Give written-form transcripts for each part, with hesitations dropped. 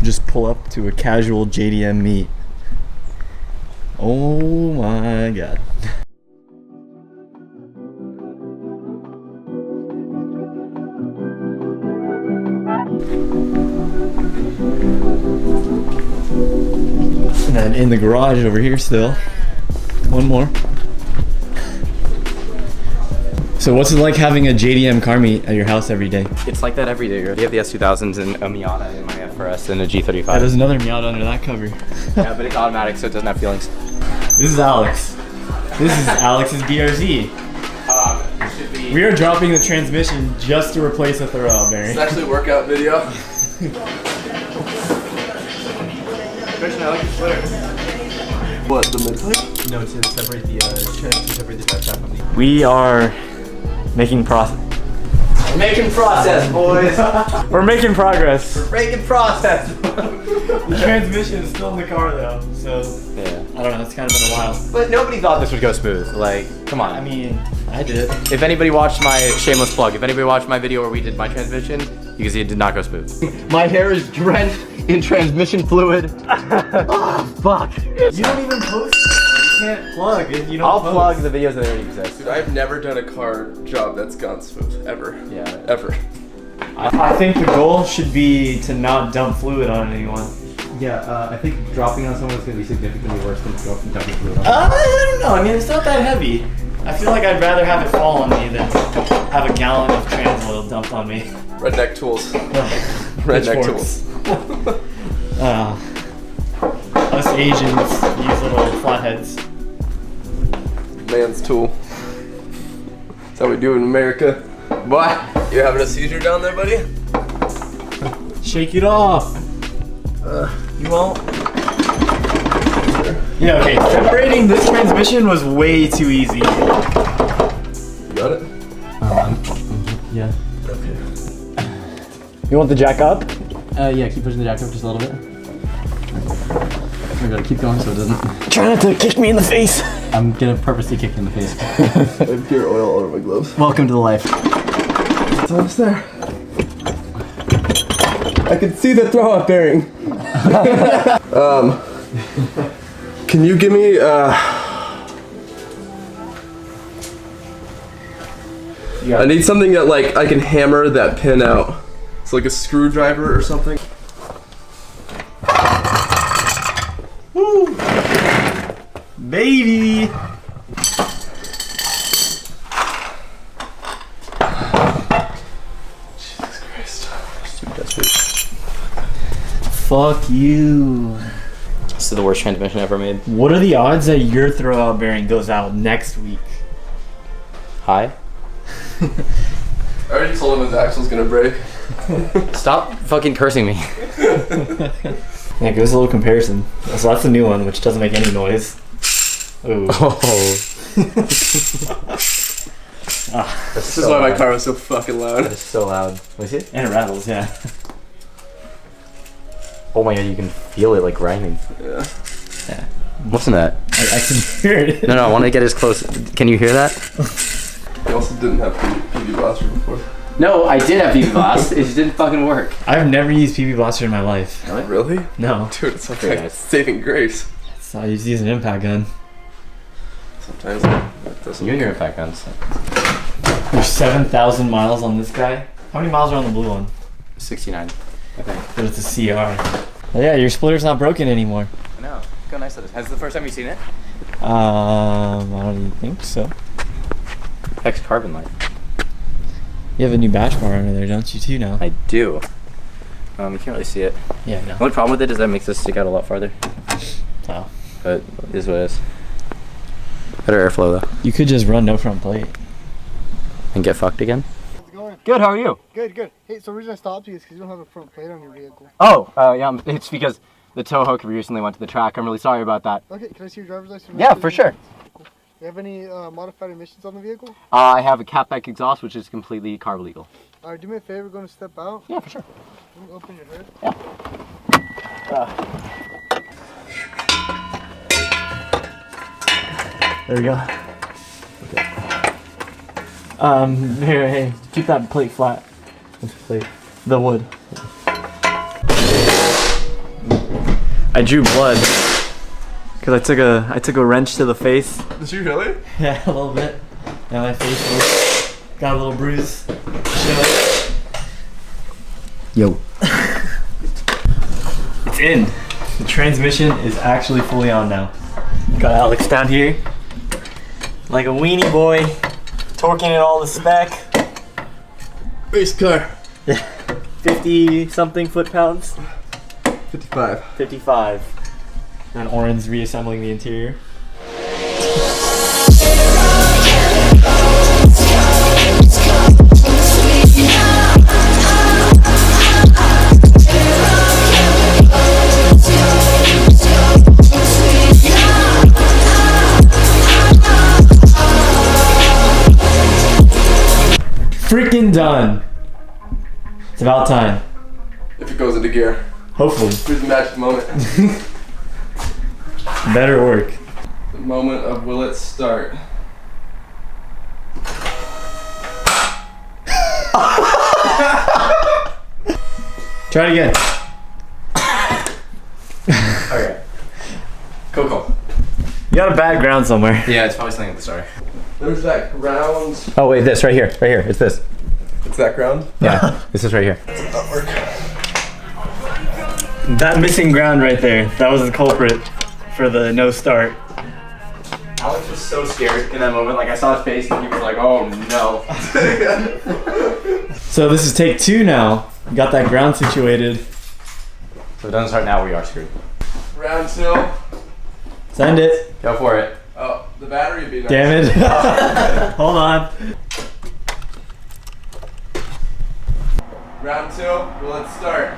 just pull up to a casual JDM meet. Oh my god. And then in the garage over here still. One more. So what's it like having a JDM car meet at your house every day? It's like that every day. You have the S2000s and a Miata and my FRS and a G35. Yeah, there's another Miata under that cover. Yeah, but it's automatic, so it doesn't have feelings. This is Alex. This is Alex's BRZ. We are dropping the transmission just to replace a Throwout bearing. It's actually a workout video. Christian, I like your sweater. What, the mid-pipe? No, to separate the drive shaft from the... We are making process. Making process, boys. We're making progress. We're making process. The transmission is still in the car though, so Yeah. I don't know. It's kind of been a while. But nobody thought this would go smooth. Like, come on. I mean, I did. If anybody watched my shameless plug, if anybody watched my video where we did my transmission, you can see it did not go smooth. My hair is drenched in transmission fluid. Oh, fuck. You don't even post. You can't plug if you don't. I'll post. plug the videos that already exist. Dude, I've never done a car job that's gone smooth, ever. Yeah. Ever. I think the goal should be to not dump fluid on anyone. Yeah, I think dropping on someone is going to be significantly worse than dumping fluid on I don't know. I mean, it's not that heavy. I feel like I'd rather have it fall on me than have a gallon of trans oil dumped on me. Redneck tools. Redneck tools. Us Asians use little flatheads. Man's tool. That's how we do it in America. What? You having a seizure down there, buddy? Shake it off. You won't? Yeah, okay. Separating this transmission was way too easy. You got it? Yeah. Okay. You want the jack up? Yeah, keep pushing the jack up just a little bit. We gotta keep going so it doesn't... Try not to kick me in the face. I'm gonna purposely kick you in the face. I have pure oil all over my gloves. Welcome to the life. It's almost there. I can see the throwout bearing. Can you give me I need something that like I can hammer that pin out. It's like a screwdriver or something. Woo! Baby! Jesus Christ. Fuck you. This is the worst transmission ever made. What are the odds that your throwout bearing goes out next week? Hi? I already told him his axle's gonna break. Stop fucking cursing me. Yeah, give us a little comparison. So that's the new one, which doesn't make any noise. Ooh. Oh. This is why my car was so fucking loud. It's so loud. Let me see it. And it rattles, yeah. Oh my god, you can feel it like grinding. Yeah. Yeah. Listen to that. I can hear it. No, I want to get as close. Can you hear that? He also didn't have PV Blaster before. No, I did have PV Blast. It just didn't fucking work. I've never used PB Blaster in my life. Really? No. Dude, it's like Very nice. saving grace. So I used to use an impact gun. Sometimes it doesn't. You and your impact guns. There's 7,000 miles on this guy. How many miles are on the blue one? 69, I think. But it's a CR. Oh, yeah, your splitter's not broken anymore. I know. Look how nice that is. Has the first time you've seen it? I don't think so. Hex carbon light. You have a new batch bar under there, don't you, too, now? I do. You can't really see it. Yeah, I know. The only problem with it is that it makes this stick out a lot farther. Oh. But it is what it is. Better airflow though. You could just run no front plate. And get fucked again? How's it going? Good, how are you? Good, good. Hey, so the reason I stopped you is because you don't have a front plate on your vehicle. Oh, yeah, it's because the tow hook recently went to the track. I'm really sorry about that. Okay, can I see your driver's license? Yeah, for sure. Cool. Do you have any modified emissions on the vehicle? I have a catback exhaust, which is completely carb legal. Alright, do me a favor, going to step out. Yeah, for sure. Can you open your hood? There we go. Okay. Here, hey, keep that plate flat. Which plate? The wood. I drew blood because I took a wrench to the face. Did you really? Yeah, a little bit. Now my face got a little bruise. Yo. It's in. The transmission is actually fully on now. Got Alex down here like a weenie boy, torquing it all to spec. Race car. 50 something foot-pounds. 55. 55. And Oren's reassembling the interior. Freaking done. It's about time. If it goes into gear. Hopefully. Here's the magic moment. Better work. The moment of will it start? Try it again. Okay. Cool. You got a bad ground somewhere. Yeah, it's probably something at the start. There's that ground. Oh wait, this right here. Right here. It's this. It's that ground? Yeah. This is right here. Not work. That missing ground right there, that was the culprit for the no start. Alex was so scared in that moment. Like I saw his face and he was like, "Oh no." So this is take 2 now. Got that ground situated. So if it doesn't start now, we are screwed. Round 2. Send it. Go for it. Oh, the battery would be nice. Damn it. Hold on. Round 2. Will it start?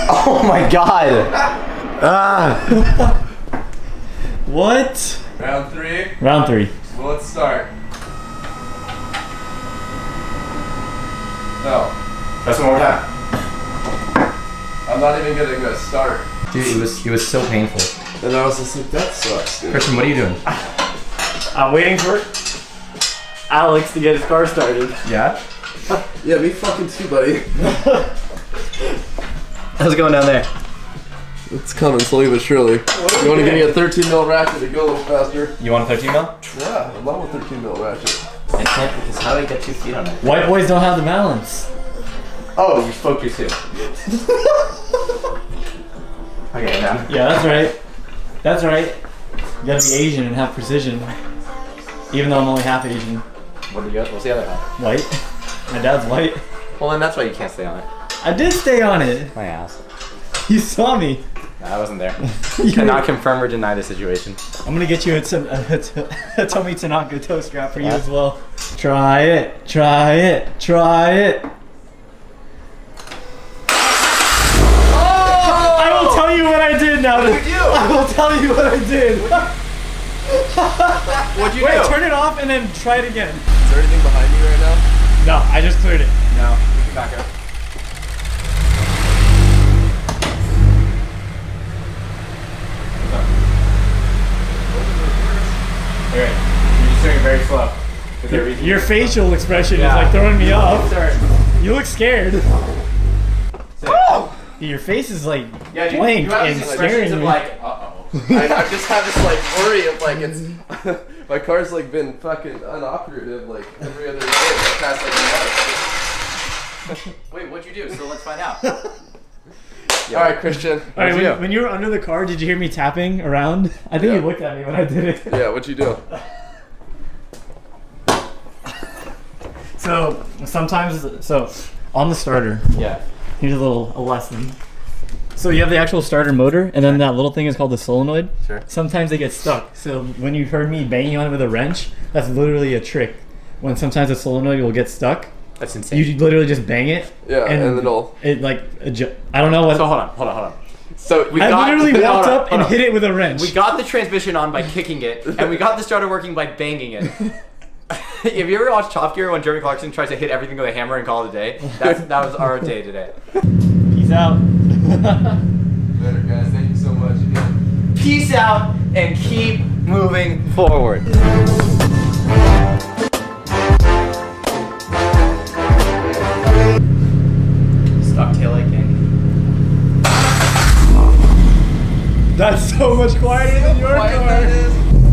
Oh my god. What? Round 3. Round 3. Will it start? No. That's one more time. I'm not even getting a start. Dude, it was so painful. And I was just like, that sucks, dude. Christian, what are you doing? I'm waiting for Alex to get his car started. Yeah? Yeah, me fucking too, buddy. How's it going down there? It's coming slowly but surely. You want to give me a 13 mil ratchet to go a little faster? You want a 13 mil? Yeah, I love a 13 mil ratchet. I can't because how do I get 2 feet on it? White boys don't have the balance. Oh, you spoke too soon. Okay, now. Yeah, that's right. That's right. You gotta be Asian and have precision. Even though I'm only half Asian. What do you got? What's the other half? White. My dad's white. Well, then that's why you can't stay on it. I did stay on it. My ass. You saw me. No, I wasn't there. You Cannot confirm or deny the situation. I'm gonna get you a Tommy Tanaka toe strap for you as well. Try it. Try it. Try it. Oh! I will tell you what I did now. What did you do? I will tell you what I did. What'd you Wait, do? turn it off and then try it again. Is there anything behind you right now? No, I just cleared it. No, we can back up. Alright, you're just doing it very slow. Is there a reason? Your facial expression Yeah. is like throwing me off. Start. You look scared. Oh! Your face is like Yeah, blank you have and these expressions staring of me. like, uh-oh. I just have this like worry of like it's my car's like been fucking unoperative like every other day for the past like month. Wait, what'd you do? So let's find out. Alright, Christian. All right, What'd you do? when you were under the car, did you hear me tapping around? I think Yeah. you looked at me when I did it. Yeah, what'd you do? So sometimes, on the starter, Yeah. here's a lesson. So you have the actual starter motor, and then that little thing is called the solenoid. Sure. Sometimes they get stuck. So when you heard me banging on it with a wrench, that's literally a trick. When sometimes the solenoid will get stuck, That's insane. you literally just bang it. Yeah, and then it'll it like I don't know what. So hold on. So we I got literally hold walked on, up and hold on. hit it with a wrench. We got the transmission on by kicking it, and we got the starter working by banging it. Have you ever watched Top Gear when Jeremy Clarkson tries to hit everything with a hammer and call it a day? That was our day today. Peace out. better, guys. Thank you so much again. Peace out and keep moving forward. Stock taillight gang. That's so much quieter than your Quiet car. that is.